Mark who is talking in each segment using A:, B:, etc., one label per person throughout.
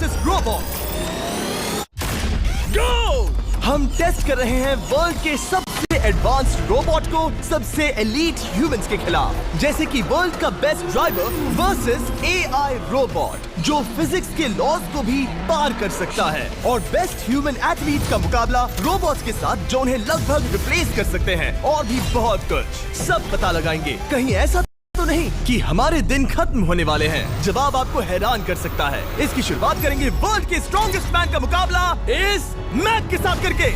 A: Fastest robot. गो! हम test कर रहे हैं वर्ल्ड के सबसे एडवांस्ड रोबोट को सबसे एलीट ह्यूमंस के खिलाफ, जैसे कि वर्ल्ड का best driver versus AI robot जो फिजिक्स के लॉज को भी पार कर सकता है, और बेस्ट ह्यूमन एथलीट का मुकाबला रोबोट्स के साथ जो उन्हें लगभग रिप्लेस कर सकते हैं, और भी बहुत कुछ। सब पता लगाएंगे। कहीं ऐसा तो नहीं कि हमारे दिन खत्म होने वाले हैं। जवाब आपको हैरान कर सकता है। इसकी शुरुआत करेंगे वर्ल्ड के स्ट्रॉन्गेस्ट मैन का मुकाबला इस मैक के साथ करके।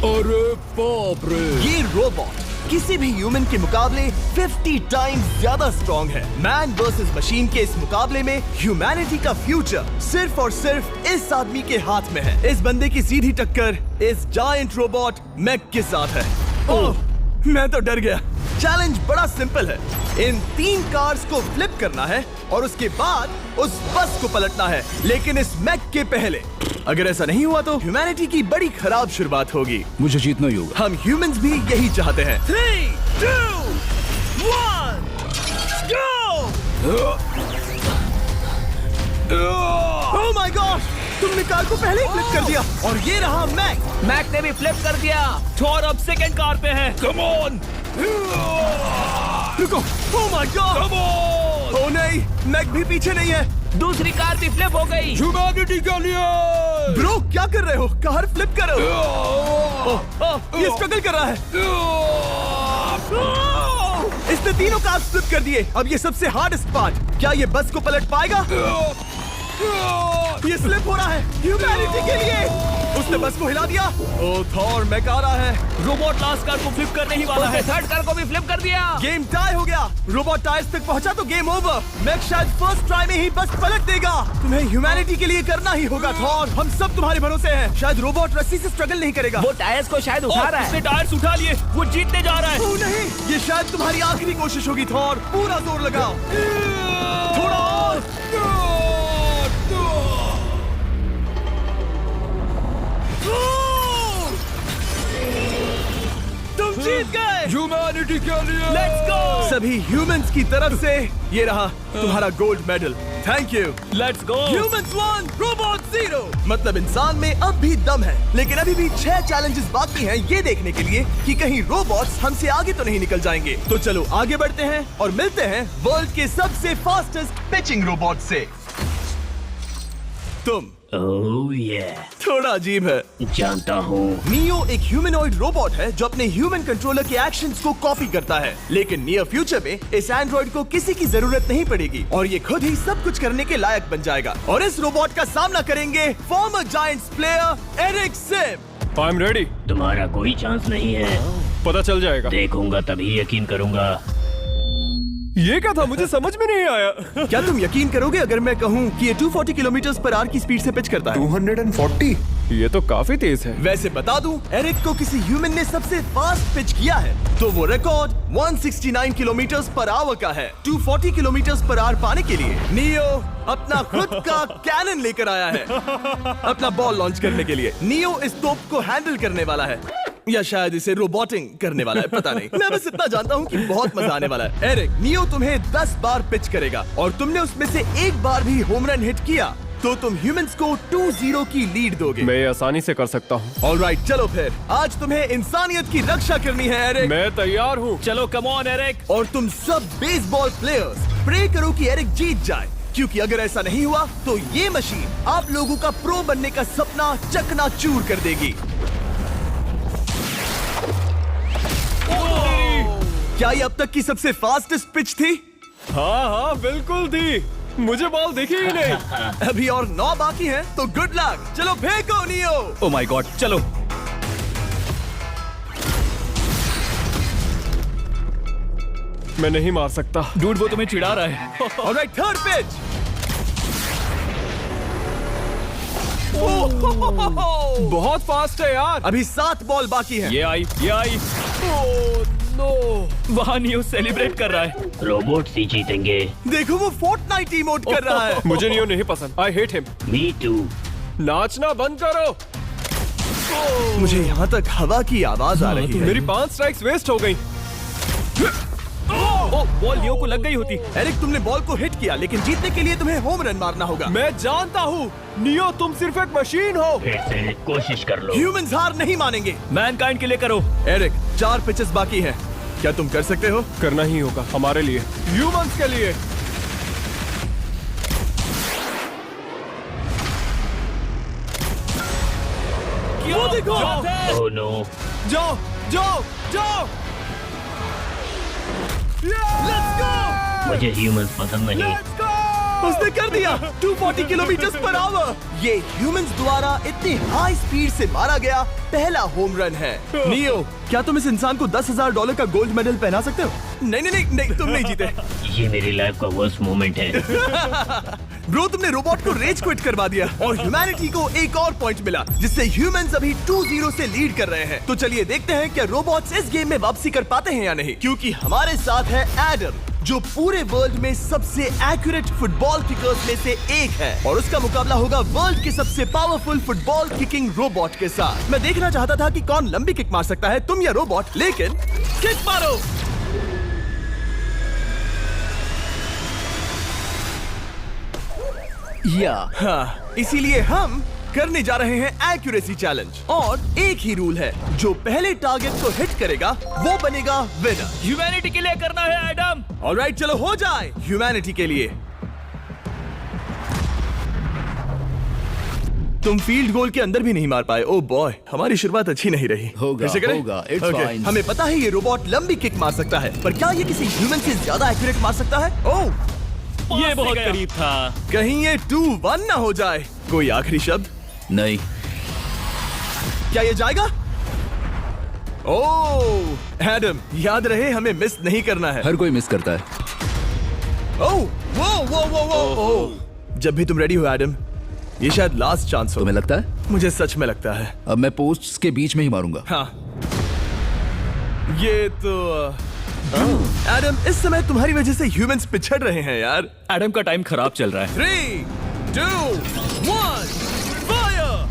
B: अरे बाप रे!
A: ये रोबोट किसी भी ह्यूमन के मुकाबले 50 टाइम्स ज्यादा स्ट्रॉन्ग है। मैन वर्सेस मशीन के इस मुकाबले में ह्यूमैनिटी का फ्यूचर सिर्फ और सिर्फ इस आदमी के हाथ में है। इस बंदे की सीधी टक्कर इस जायंट रोबोट मैक के साथ है। ओह, मैं तो डर गया। चैलेंज बड़ा सिंपल है। इन 3 कार्स को फ्लिप करना है और उसके बाद उस बस को पलटना है, लेकिन इस मैक के पहले। अगर ऐसा नहीं हुआ तो ह्यूमैनिटी की बड़ी खराब शुरुआत होगी।
B: मुझे जीतना ही होगा।
A: हम ह्यूमंस भी यही चाहते हैं। 3, 2, 1, गो! Oh my god! तुमने कार को पहले ही फ्लिप कर दिया, और ये रहा मैक।
C: मैक ने भी फ्लिप कर दिया। थॉर अब सेकंड कार पे है।
B: Come on!
A: रुको! Oh my god!
B: Come on!
A: Oh नहीं, मैक भी पीछे नहीं है।
C: दूसरी कार भी फ्लिप हो गई।
B: ह्यूमैनिटी के लिए!
A: ब्रो, क्या कर रहे हो? कार फ्लिप करो। ये स्ट्रगल कर रहा है। इसने तीनों कार फ्लिप कर दिए। अब ये सबसे हार्डेस्ट पार्ट। क्या ये बस को पलट पाएगा? ये स्लिप हो रहा है ह्यूमैनिटी के लिए। उसने बस को हिला दिया। ओह थॉर, मैक आ रहा है।
C: रोबोट लास्ट कार को फ्लिप करने ही वाला है। थर्ड कार को भी फ्लिप कर दिया।
A: गेम टाई हो गया। रोबोट टायर्स तक पहुंचा तो गेम ओवर। मैक शायद फर्स्ट ट्राई में ही बस पलट देगा। तुम्हें ह्यूमैनिटी के लिए करना ही होगा थॉर। हम सब तुम्हारे भरोसे हैं। शायद रोबोट रस्सी से स्ट्रगल नहीं करेगा।
C: वो टायर्स को शायद उठा रहा है। उसने टायर्स उठा लिए। वो जीतने जा रहा है।
A: ओह नहीं, ये शायद तुम्हारी आखिरी कोशिश होगी थॉर। पूरा जोर लगाओ। थोड़ा और। तुम जीत गए।
B: ह्यूमैनिटी के लिए!
C: Let's go.
A: सभी ह्यूमंस की तरफ से ये रहा तुम्हारा gold medal. Thank you.
C: Let's go.
A: Humans 1, robot 0। मतलब इंसान में अब भी दम है, लेकिन अभी भी 6 चैलेंजेस बाकी हैं ये देखने के लिए कि कहीं रोबोट्स हमसे आगे तो नहीं निकल जाएंगे। तो चलो आगे बढ़ते हैं और मिलते हैं वर्ल्ड के सबसे फास्टेस्ट पिचिंग रोबोट से। तुम
C: ओह ये
A: थोड़ा अजीब है,
C: जानता हूँ।
A: नियो एक ह्यूमनॉइड रोबोट है जो अपने ह्यूमन कंट्रोलर के एक्शंस को कॉपी करता है, लेकिन नियर फ्यूचर में इस एंड्रॉइड को किसी की जरूरत नहीं पड़ेगी और ये खुद ही सब कुछ करने के लायक बन जाएगा। और इस रोबोट का सामना करेंगे former Giants player Eric Sim.
B: I am ready.
C: तुम्हारा कोई चांस नहीं है।
B: पता चल जाएगा।
C: देखूंगा तभी यकीन करूंगा।
B: ये क्या था? मुझे समझ में नहीं आया।
A: क्या तुम यकीन करोगे अगर मैं कहूँ कि ये 240 किलोमीटर पर आवर की स्पीड से पिच करता है?
B: 240? ये तो काफी तेज है।
A: वैसे बता दूं, एरिक को किसी ह्यूमन ने सबसे फास्ट पिच किया है तो वो रिकॉर्ड 169 किलोमीटर पर आवर का है। 240 किलोमीटर पर आवर पाने के लिए नियो अपना खुद का कैनन लेकर आया है अपना बॉल लॉन्च करने के लिए। नियो इस तोप को हैंडल करने वाला है, या शायद इसे रोबोटिंग करने वाला है, पता नहीं। मैं बस इतना जानता हूँ कि बहुत मजा आने वाला है। एरिक, नियो तुम्हें 10 बार पिच करेगा और तुमने उसमें से एक बार भी होम रन हिट किया तो तुम ह्यूमंस को 2-0 की लीड दोगे।
B: मैं ये आसानी से कर सकता हूँ।
A: ऑलराइट, चलो फिर आज तुम्हें इंसानियत की रक्षा करनी है एरिक।
B: मैं तैयार हूँ।
C: चलो कम ऑन एरिक।
A: और तुम सब बेसबॉल प्लेयर्स प्रे करो कि एरिक जीत जाए, क्योंकि अगर ऐसा नहीं हुआ तो ये मशीन आप लोगों का प्रो बनने का सपना चकनाचूर कर देगी। क्या ये अब तक की सबसे फास्टेस्ट पिच थी?
B: हाँ बिल्कुल थी। मुझे बॉल दिखी ही नहीं।
A: अभी और 9 बाकी हैं, तो गुड लक। चलो फेंको नियो।
B: ओह माय गॉड, चलो। मैं नहीं मार सकता।
C: डूड, वो तुम्हें चिढ़ा रहा है।
A: Alright, third pitch.
B: बहुत फास्ट है यार।
A: अभी 7 बॉल बाकी हैं।
C: ये आई।
B: Oh no.
C: वहाँ नियो सेलिब्रेट कर रहा है। रोबोट्स ही जीतेंगे।
A: देखो वो फोर्टनाइट इमोट कर रहा है।
B: मुझे नियो नहीं पसंद। I hate him.
C: Me too.
B: नाचना बंद करो।
A: मुझे यहाँ तक हवा की आवाज आ रही है।
B: मेरी 5 स्ट्राइक्स वेस्ट हो गई।
C: ओ, बॉल लियो को लग गई होती।
A: एरिक, तुमने बॉल को हिट किया, लेकिन जीतने के लिए तुम्हें होम रन मारना होगा।
B: मैं जानता हूँ नियो, तुम सिर्फ एक मशीन हो।
C: फिर से कोशिश कर लो।
A: ह्यूमंस हार नहीं मानेंगे।
C: मैनकाइंड के लिए करो।
A: एरिक, 4 पिचेस बाकी हैं। क्या तुम कर सकते हो?
B: करना ही होगा हमारे लिए, ह्यूमंस के लिए।
A: वो देखो।
C: Oh no.
B: जाओ जाओ जाओ।
A: Let's go.
C: मुझे ह्यूमंस पसंद नहीं।
A: उसने कर दिया 240 किलोमीटर पर आवर। ये ह्यूमंस द्वारा इतनी हाई स्पीड से मारा गया पहला होम रन है। नियो, क्या तुम इस इंसान को $10,000 का गोल्ड मेडल पहना सकते हो? नहीं नहीं नहीं, नहीं तुम नहीं जीते।
C: ये मेरी लाइफ का वर्स्ट मोमेंट है।
A: ब्रो, तुमने रोबोट को रेज क्विट करवा दिया और ह्यूमैनिटी को एक और पॉइंट मिला, जिससे ह्यूमंस अभी 2-0 से लीड कर रहे हैं। तो चलिए देखते हैं क्या रोबोट्स इस गेम में वापसी कर पाते हैं या नहीं, क्योंकि हमारे साथ है एडम, जो पूरे वर्ल्ड में सबसे एक्यूरेट फुटबॉल किकर्स में से एक है, और उसका मुकाबला होगा वर्ल्ड के सबसे पावरफुल फुटबॉल किकिंग रोबोट के साथ। मैं देखना चाहता था कि कौन लंबी किक मार सकता है, तुम या रोबोट, लेकिन किक मारो। हाँ, इसीलिए हम करने जा रहे हैं एक्यूरेसी चैलेंज, और एक ही रूल है, जो पहले टारगेट को हिट करेगा वो बनेगा विनर।
C: ह्यूमैनिटी के लिए करना है एडम।
A: ऑलराइट, चलो हो जाए ह्यूमैनिटी के लिए। तुम फील्ड गोल के अंदर भी नहीं मार पाए। ओह बॉय, हमारी शुरुआत अच्छी नहीं रही।
D: होगा,
A: फिर से करें?
D: होगा, it's
A: Okay,
D: fine.
A: हमें पता है ये रोबोट लंबी किक मार सकता है, पर क्या ये किसी ह्यूमन से ज्यादा एक्यूरेट मार सकता है? ओह,
C: ये बहुत करीब था।
A: कहीं ये 2-1 ना हो जाए। कोई आखिरी शब्द?
D: नहीं।
A: क्या ये जाएगा? ओह एडम, याद रहे हमें मिस नहीं करना है।
D: हर कोई मिस करता है।
A: ओह वो वो वो वो ओह। जब भी तुम रेडी हो एडम, ये शायद लास्ट चांस हो।
D: तुम्हें लगता है?
A: मुझे सच में लगता है।
D: अब मैं पोस्ट्स के बीच में ही मारूंगा।
A: हाँ, ये तो एडम, इस समय तुम्हारी वजह से ह्यूमंस पिछड़ रहे हैं यार।
C: एडम का टाइम खराब चल रहा है।
A: 3, 2, 1, फायर!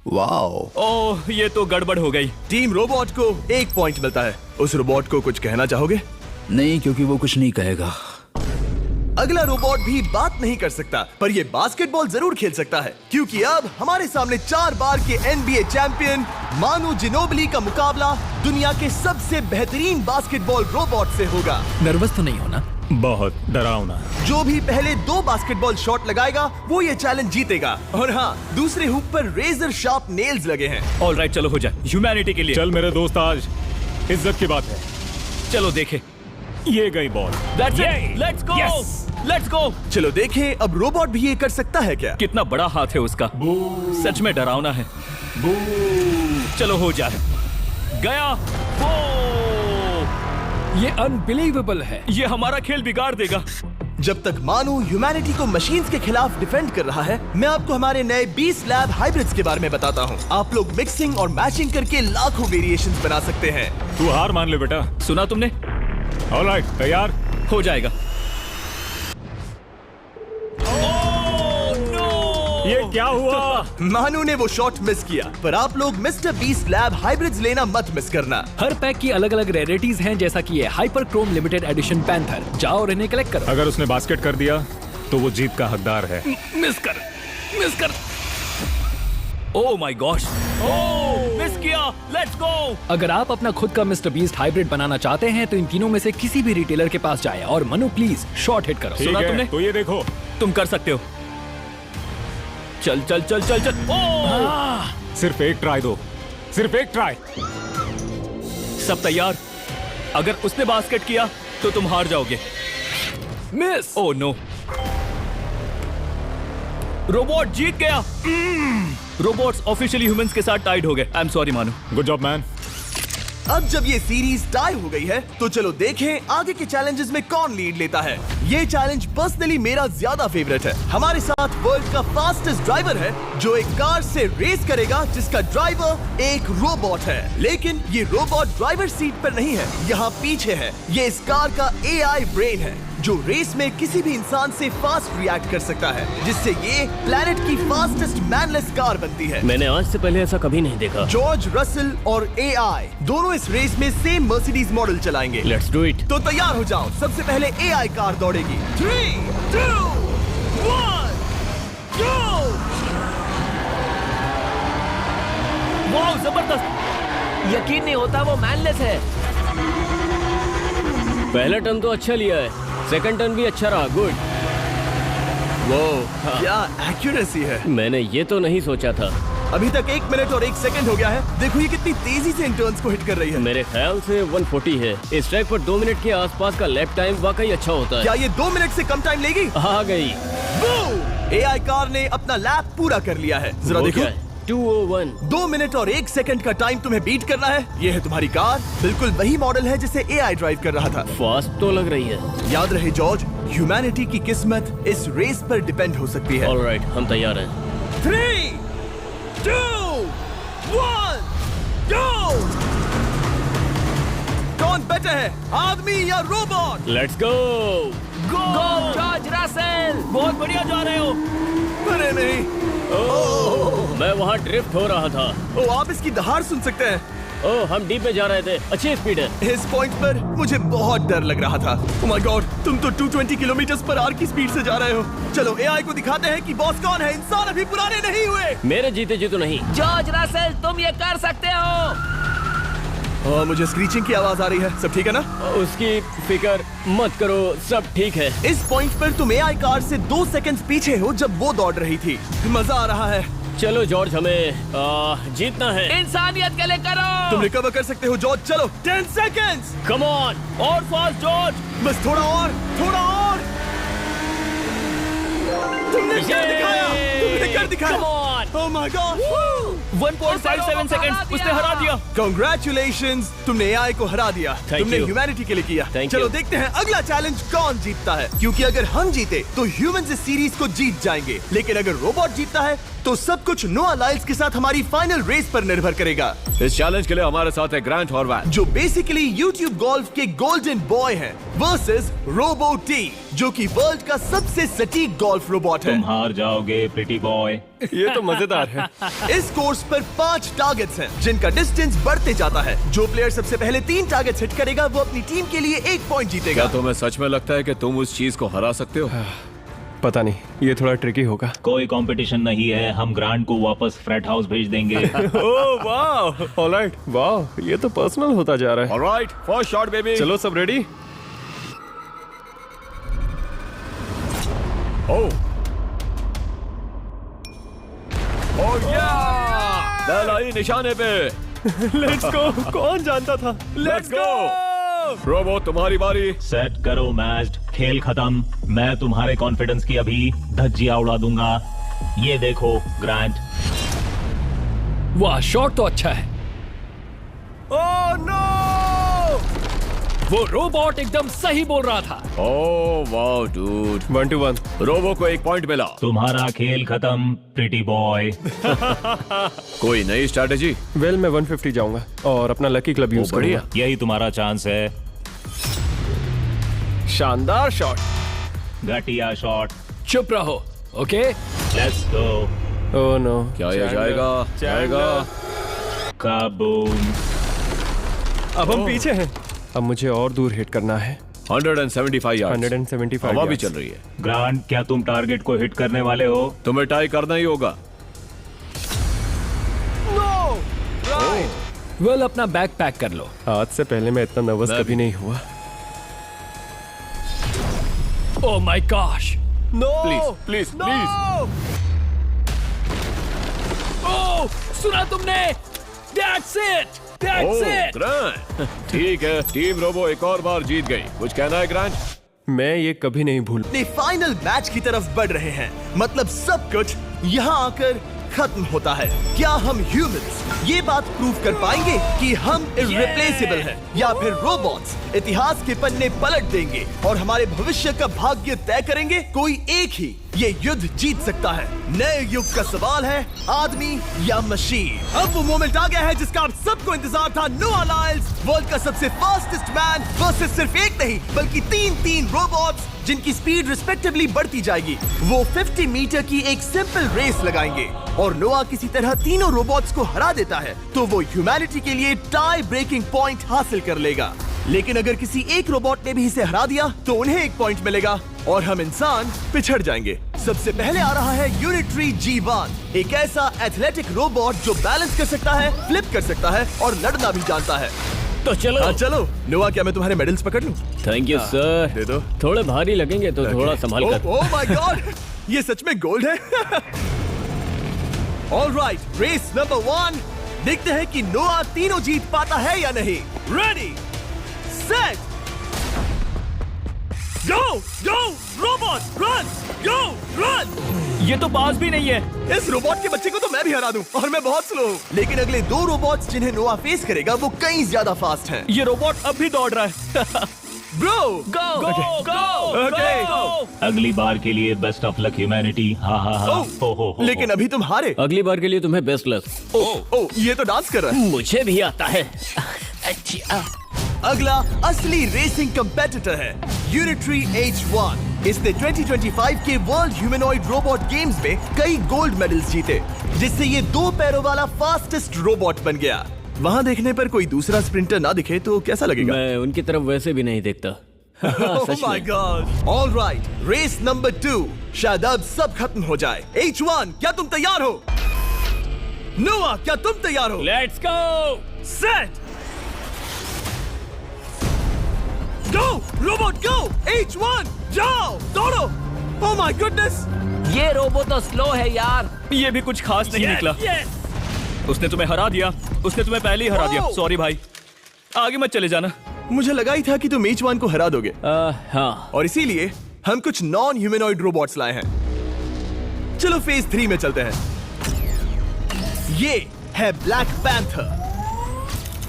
D: वाओ।
C: ओह, ये तो गड़बड़ हो गई।
A: टीम रोबोट को 1 पॉइंट मिलता है। उस रोबोट को कुछ कहना चाहोगे?
D: नहीं, क्योंकि वो कुछ नहीं कहेगा।
A: अगला रोबोट भी बात नहीं कर सकता, पर ये बास्केटबॉल जरूर खेल सकता है, क्योंकि अब हमारे सामने 4 बार के NBA चैंपियन मानू जिनोबिली का मुकाबला दुनिया के सबसे बेहतरीन बास्केटबॉल रोबोट से होगा।
E: नर्वस तो नहीं होना?
B: बहुत डरावना।
A: जो भी पहले 2 बास्केटबॉल शॉट लगाएगा वो ये चैलेंज जीतेगा। और हाँ, दूसरे हुक पर रेजर शार्प नेल्स लगे हैं।
C: ऑलराइट, चलो हो जाए ह्यूमैनिटी के लिए।
B: चल मेरे दोस्त, आज इज्जत की बात है।
C: चलो देखे।
B: ये गई ball.
C: That's it. Let's go. Let's go.
A: चलो देखें अब रोबोट भी ये कर सकता है क्या?
C: कितना बड़ा हाथ है उसका। सच में डरावना है। चलो हो जाए। गया।
E: ये अनबिलीवेबल है।
C: ये हमारा खेल बिगाड़ देगा।
A: जब तक मानू ह्यूमैनिटी को मशीन्स के खिलाफ डिफेंड कर रहा है, मैं आपको हमारे नए 20 लैब हाइब्रिड्स के बारे में बताता हूँ। आप लोग मिक्सिंग और मैचिंग करके लाखों वेरिएशंस बना सकते हैं।
B: तू हार मान ले बेटा।
C: सुना तुमने?
B: ऑलराइट, तैयार?
C: हो जाएगा।
B: ये क्या हुआ?
A: मानू ने वो शॉट मिस किया, पर आप लोग मिस्टर बीस्ट लैब हाइब्रिड्स लेना मत मिस करना।
E: हर पैक की अलग अलग रेयरिटीज हैं, जैसा कि ये hyper Chrome limited edition panther. जाओ और इन्हें कलेक्ट करो।
B: अगर उसने बास्केट कर दिया तो वो जीत का हकदार है।
C: मिस कर। Oh my gosh. Oh, miss किया। Let's go.
E: अगर आप अपना खुद का मिस्टर बीस्ट हाइब्रिड बनाना चाहते हैं तो इन तीनों में से किसी भी रिटेलर के पास जाए और मनु प्लीज शॉट हिट करो।
B: ठीक
C: सुना
B: है,
C: तुमने?
B: तो ये देखो।
C: तुम कर सकते हो। चल। ओह!
B: सिर्फ एक ट्राई दो, सिर्फ एक ट्राई।
C: सब तैयार? अगर उसने बास्केट किया तो तुम हार जाओगे।
E: मिस।
C: ओह नो, रोबोट जीत गया। रोबोट्स ऑफिशियली ह्यूमंस के साथ टाइड हो गए। आई एम सॉरी मानू।
B: Good job man.
A: अब जब ये सीरीज टाई हो गई है, तो चलो देखें आगे के चैलेंजेस में कौन लीड लेता है। ये चैलेंज पर्सनली मेरा ज्यादा फेवरेट है। हमारे साथ वर्ल्ड का फास्टेस्ट ड्राइवर है, जो एक कार से रेस करेगा जिसका ड्राइवर एक रोबोट है। लेकिन ये रोबोट ड्राइवर सीट पर नहीं है, यहाँ पीछे है। ये इस कार का AI ब्रेन है, जो रेस में किसी भी इंसान से फास्ट रिएक्ट कर सकता है, जिससे ये प्लेनेट की फास्टेस्ट मैनलेस कार बनती है।
B: मैंने आज से पहले ऐसा कभी नहीं देखा।
A: जॉर्ज रसल और एआई दोनों इस रेस में सेम मर्सिडीज मॉडल चलाएंगे।
B: Let's do it.
A: तो तैयार हो जाओ, सबसे पहले एआई कार दौड़ेगी। 3, 2, 1, go!
C: वाह जबरदस्त, यकीन नहीं होता वो मैनलेस है।
B: पहला टर्न तो अच्छा लिया है, सेकंड टर्न भी अच्छा रहा। गुड। वो
A: क्या एक्यूरेसी है।
B: मैंने ये तो नहीं सोचा था।
A: अभी तक 1 मिनट और 1 सेकंड हो गया है। देखो ये कितनी तेजी से इन टर्न्स को हिट कर रही है।
B: मेरे ख्याल से 140 है। इस ट्रैक पर 2 मिनट के आसपास का लैप टाइम वाकई अच्छा होता है।
A: क्या ये 2 मिनट से कम टाइम लेगी?
B: आ गई।
A: एआई कार ने अपना लैप पूरा कर लिया है। जरा
B: वो
A: देखो,
B: क्या है? 201।
A: 2 मिनट और 1 सेकंड का टाइम तुम्हें बीट करना है। ये है तुम्हारी कार, बिल्कुल वही मॉडल है जिसे एआई ड्राइव कर रहा था।
B: फास्ट तो लग रही है।
A: याद रहे जॉर्ज, ह्यूमैनिटी की किस्मत इस रेस पर डिपेंड हो सकती है।
B: ऑलराइट, हम तैयार हैं।
A: 3, 2, 1, go! कौन बेटर है, आदमी या robot?
B: Let's go.
C: Go George Russell, बहुत बढ़िया जा रहे हो।
A: अरे नहीं,
B: मैं वहाँ ड्रिफ्ट हो रहा था।
A: ओ आप इसकी दहाड़ सुन सकते हैं।
B: ओह, हम डीप में जा रहे थे। अच्छी स्पीड है।
A: इस पॉइंट पर मुझे बहुत डर लग रहा था। ओह माय गॉड, तुम तो 220 किलोमीटर पर आवर की स्पीड से जा रहे हो। चलो एआई को दिखाते हैं कि बॉस कौन है। इंसान अभी पुराने नहीं हुए।
B: मेरे जीते जी तो नहीं।
C: जॉर्ज रसेल, तुम ये कर सकते हो।
A: मुझे स्क्रीचिंग की आवाज आ रही है। सब ठीक है ना?
B: उसकी फिक्र मत करो, सब ठीक है।
A: इस पॉइंट पर तुम एआई कार से 2 सेकंड्स पीछे हो जब वो दौड़ रही थी। मजा आ रहा है।
B: चलो जॉर्ज, हमें जीतना है।
C: इंसानियत के लिए करो।
A: तुम रिकवर कर सकते हो जॉर्ज। चलो 10 सेकंड्स।
B: कम ऑन, और फास्ट जॉर्ज।
A: बस थोड़ा और, थोड़ा और। तुमने कर दिखाया, तुमने कर दिखाया।
B: Come on.
A: Oh my God.
C: 1.57 second, उसने हरा दिया।
A: Congratulations, तुमने एआई को हरा दिया।
B: Thank
A: तुमने
B: you.
A: ह्यूमैनिटी के लिए किया।
B: Thank
A: चलो
B: you.
A: देखते हैं अगला चैलेंज कौन जीतता है, क्योंकि अगर हम जीते तो ह्यूमंस इस सीरीज को जीत जाएंगे, लेकिन अगर रोबोट जीतता है तो सब कुछ नोआ लाइल्स के साथ हमारी फाइनल रेस पर निर्भर करेगा।
F: इस चैलेंज के लिए हमारे साथ है ग्रांट हॉर्वैट,
A: जो बेसिकली यूट्यूब गोल्फ के गोल्डन बॉय हैं, वर्सेस रोबो टी, जो कि वर्ल्ड का सबसे सटीक गोल्फ रोबोट है।
G: तुम हार जाओगे प्रिटी बॉय।
B: ये तो मजेदार है।
A: इस कोर्स पर 5 टारगेट्स हैं, जिनका डिस्टेंस बढ़ते जाता है। जो प्लेयर सबसे पहले 3 टारगेट्स हिट करेगा वो अपनी टीम के लिए 1 पॉइंट जीतेगा।
F: क्या तुम्हें सच में लगता है कि तुम उस चीज को हरा सकते हो?
B: पता नहीं, ये थोड़ा ट्रिकी होगा।
G: कोई कंपटीशन नहीं है, हम ग्रांट को वापस फ्रेट हाउस भेज देंगे।
B: ओह वाह, ऑलराइट, वाह, ये तो पर्सनल होता जा रहा है।
F: Alright, first shot baby.
B: चलो सब रेडी?
F: ओह ओह या, दलाई निशाने पे।
B: Let's go. कौन जानता था?
F: Let's go. रोबो, तुम्हारी बारी।
G: सेट करो मैच, खेल खत्म। मैं तुम्हारे कॉन्फिडेंस की अभी धज्जियां उड़ा दूंगा। ये देखो ग्रांट।
E: वाह, शॉट तो अच्छा है।
A: Oh no!
E: वो रोबोट एकदम सही बोल रहा था।
F: ओह वाह डूड,
B: 1 to 1।
F: रोबो को 1 पॉइंट मिला।
G: तुम्हारा खेल खत्म प्रिटी बॉय।
F: कोई नई स्ट्रैटेजी?
B: वेल, मैं 150 जाऊंगा और अपना लकी क्लब यूज
F: बढ़िया।
B: करूंगा।
G: यही तुम्हारा चांस है।
B: शानदार शॉट।
G: घटिया शॉट।
E: चुप रहो, okay?
G: Let's go.
B: Oh no.
F: क्या ये जाएगा? जाएगा।
G: काबूम।
B: अब हम पीछे हैं। अब मुझे और दूर हिट करना है।
F: 175 यार्ड्स।
B: 175
F: हवा भी
B: yards।
F: चल रही है।
G: ग्रांट, क्या तुम टारगेट को हिट करने वाले हो?
F: तुम्हें ट्राई करना ही होगा।
E: वेल, अपना बैग पैक कर लो।
B: आज से पहले मैं इतना नर्वस
F: मैं
B: कभी
F: भी।
B: नहीं हुआ।
E: Oh my gosh.
A: No!
F: Please please please.
E: Oh, सुना तुमने? That's it! That's
F: oh
E: it!
F: Grant, ठीक है, टीम रोबो एक और बार जीत गई। कुछ कहना है ग्रांट?
B: मैं ये कभी नहीं भूल।
A: अपने फाइनल मैच की तरफ बढ़ रहे हैं, मतलब सब कुछ यहाँ आकर खत्म होता है। क्या हम ह्यूमंस ये बात प्रूव कर पाएंगे कि हम इररिप्लेसेबल हैं, या फिर रोबोट्स इतिहास के पन्ने पलट देंगे और हमारे भविष्य का भाग्य तय करेंगे? कोई एक ही ये युद्ध जीत सकता है। नए युग का सवाल है, आदमी या मशीन। अब वो मोमेंट आ गया है जिसका आप सबको इंतजार था। नोआ लाइल्स वर्ल्ड का सबसे फास्टेस्ट मैन वर्सेस सिर्फ एक नहीं बल्कि तीन रोबोट्स जिनकी स्पीड रिस्पेक्टिवली बढ़ती जाएगी। वो 50 मीटर की एक सिंपल रेस लगाएंगे और नोआ किसी तरह तीनों रोबोट्स को हरा देता है तो वो ह्यूमैनिटी के लिए टाई ब्रेकिंग पॉइंट हासिल कर लेगा। लेकिन अगर किसी एक रोबोट ने भी इसे हरा दिया तो उन्हें एक पॉइंट मिलेगा और हम इंसान पिछड़ जाएंगे। सबसे पहले आ रहा है यूनिट्री G1, एक ऐसा एथलेटिक रोबोट जो बैलेंस कर सकता है, फ्लिप कर सकता है और लड़ना भी जानता है।
B: तो चलो।
A: हाँ चलो। नोआ, क्या मैं तुम्हारे मेडल्स पकड़ लूं?
B: Thank you sir.
A: दे दो।
B: थोड़े भारी लगेंगे तो थोड़ा संभाल कर।
A: ओह माय गॉड, ये सच में गोल्ड है। Alright, race number 1। देखते हैं कि नोआ तीनों जीत पाता है या नहीं। रेडी, सेट, गो गो रोबोट रन, गो रन।
C: ये तो पास भी नहीं है।
A: इस रोबोट के बच्चे को तो मैं भी हरा दूं और मैं बहुत स्लो हूं। लेकिन अगले 2 रोबोट्स जिन्हें नोआ फेस करेगा वो कहीं ज्यादा फास्ट हैं।
C: ये रोबोट अब भी दौड़ रहा है।
A: ब्रो
C: गो गो
A: गो।
G: अगली बार के लिए बेस्ट ऑफ लक ह्यूमैनिटी। हाँ हाँ हाँ। हो।
A: लेकिन अभी तुम हारे।
B: अगली बार के लिए तुम्हें बेस्ट लक।
A: ओ, ये तो डांस कर रहा है।
B: मुझे भी आता है।
A: अगला असली रेसिंग कंपेटिटर है यूनिट्री H1। इसने 2025 के वर्ल्ड ह्यूमनॉइड रोबोट गेम्स में कई गोल्ड मेडल्स जीते, जिससे ये 2 पैरों वाला फास्टेस्ट रोबोट बन गया। वहाँ देखने पर कोई दूसरा स्प्रिंटर ना दिखे तो कैसा लगेगा?
B: मैं उनकी तरफ वैसे भी नहीं देखता।
A: Oh my God! All right, race number 2। शायद अब सब खत्म हो जाए। H1, क्या तुम तैयार हो? नोआ, क्या तुम तैयार हो?
C: Let's go.
A: Set, go robot go. H1, जाओ दौड़ो। Oh my goodness!
C: ये रोबोट तो स्लो है यार। ये भी कुछ खास नहीं निकला। उसने तुम्हें हरा दिया। उसने तुम्हें पहले ही हरा दिया। सॉरी भाई, आगे मत चले जाना।
A: मुझे लगा ही था कि तुम H1 को हरा दोगे
B: हाँ।
A: और इसीलिए हम कुछ नॉन ह्यूमनॉइड रोबोट्स लाए हैं। चलो फेज 3 में चलते हैं। ये है ब्लैक पैंथर,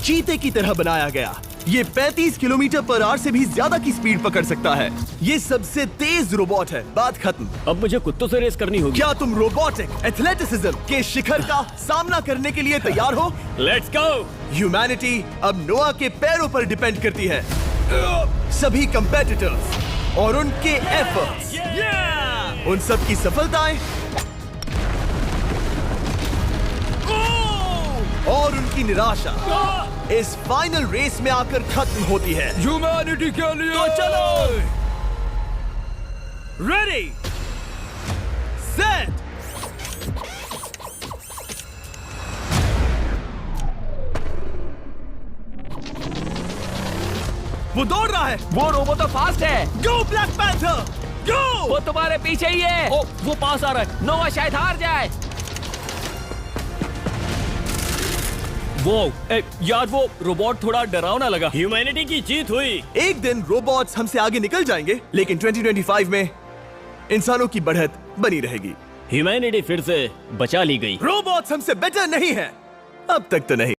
A: चीते की तरह बनाया गया। ये 35 किलोमीटर पर आवर से भी ज्यादा की स्पीड पकड़ सकता है। ये सबसे तेज रोबोट है। बात खत्म।
B: अब मुझे कुत्तों से रेस करनी होगी।
A: क्या तुम रोबोटिक एथलेटिसिज्म के शिखर का सामना करने के लिए तैयार हो?
C: Let's go.
A: ह्यूमैनिटी अब नोआ के पैरों पर डिपेंड करती है। सभी कंपेटिटर्स और उनके एफर्ट्स, उन सब की सफलताएं और उनकी निराशा इस फाइनल रेस में आकर खत्म होती है।
C: ह्यूमैनिटी के लिए।
A: तो चलो। रेडी, सेट, वो दौड़ रहा है।
C: वो रोबोट तो फास्ट है।
A: गो ब्लैक पैंथर, गो।
C: वो तुम्हारे पीछे ही है। ओ, वो पास आ रहा है। नोआ शायद हार जाए। वो यार, वो रोबोट थोड़ा डरावना लगा।
B: ह्यूमैनिटी की जीत हुई।
A: एक दिन रोबोट्स हमसे आगे निकल जाएंगे, लेकिन 2025 में इंसानों की बढ़त बनी रहेगी।
B: ह्यूमैनिटी फिर से बचा ली गई।
A: रोबोट्स हमसे बेटर नहीं है, अब तक तो नहीं।